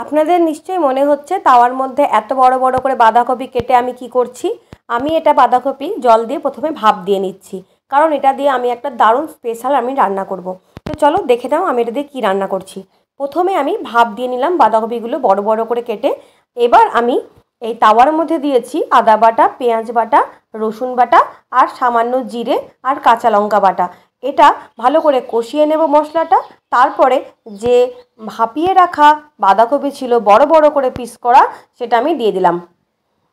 আপনাদের নিশ্চয়ই মনে হচ্ছে তাওয়ার মধ্যে এত বড় বড় করে বাঁধাকপি কেটে আমি কি করছি। আমি এটা বাঁধাকপি জল দিয়ে প্রথমে ভাপ দিয়ে নিচ্ছি, কারণ এটা দিয়ে আমি একটা দারুণ স্পেশাল রান্না করব। তো চলো দেখে নাও আমি এটা দিয়ে কী রান্না করছি। প্রথমে আমি ভাপ দিয়ে নিলাম বাঁধাকপিগুলো বড় বড় করে কেটে। এবার আমি এই তাওয়ার মধ্যে দিয়েছি আদা বাটা, পেঁয়াজ বাটা, রসুন বাটা আর সামান্য জিরে আর কাঁচা লঙ্কা বাটা। এটা ভালো করে কষিয়ে নেব মশলাটা। তারপরে যে ভাপিয়ে রাখা বাঁধাকপি ছিল বড় বড় করে পিস করা, সেটা আমি দিয়ে দিলাম।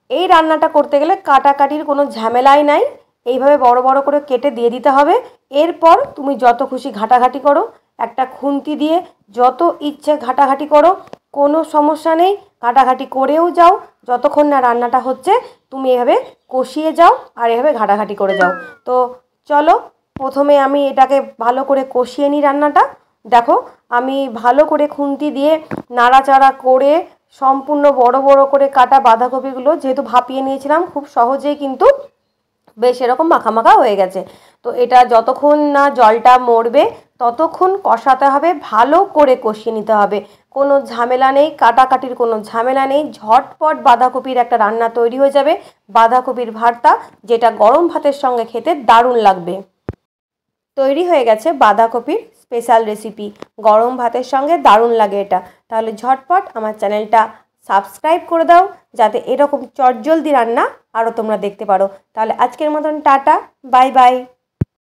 এই রান্নাটা করতে গেলে কাটাকাটির কোনো ঝামেলাই নাই, এইভাবে বড় বড় করে কেটে দিয়ে দিতে হবে। এরপর তুমি যত খুশি ঘাটাঘাটি করো, একটা খুন্তি দিয়ে যত ইচ্ছে ঘাটাঘাটি করো, কোনো সমস্যা নেই। ঘাটাঘাটি করেও যাও, যতক্ষণ না রান্নাটা হচ্ছে তুমি এভাবে কষিয়ে যাও আর এভাবে ঘাটাঘাটি করে যাও। তো চলো প্রথমে আমি এটাকে ভালো করে কষিয়ে নিই রান্নাটা। দেখো আমি ভালো করে খুন্তি দিয়ে নাড়াচাড়া করে সম্পূর্ণ বড় বড় করে কাটা বাঁধাকপিগুলো যেহেতু ভাপিয়ে নিয়েছিলাম, খুব সহজেই কিন্তু বেশ এরকম মাখা মাখা হয়ে গেছে। তো এটা যতক্ষণ না জলটা মরবে ততক্ষণ কষাতে হবে, ভালো করে কষিয়ে নিতে হবে। কোনো ঝামেলা নেই, কাটাকাটির কোনো ঝামেলা নেই। ঝটপট বাঁধাকপির একটা রান্না তৈরি হয়ে যাবে, বাঁধাকপির ভর্তা, যেটা গরম ভাতের সঙ্গে খেতে দারুণ লাগবে। তৈরি হয়ে গেছে বাঁধাকপির স্পেশাল রেসিপি, গরম ভাতের সঙ্গে দারুণ লাগে এটা। তাহলে ঝটপট আমার চ্যানেলটা সাবস্ক্রাইব করে দাও, যাতে এরকম চটজলদি রান্না আরও তোমরা দেখতে পারো। তাহলে আজকের মতন টাটা, বাই বাই।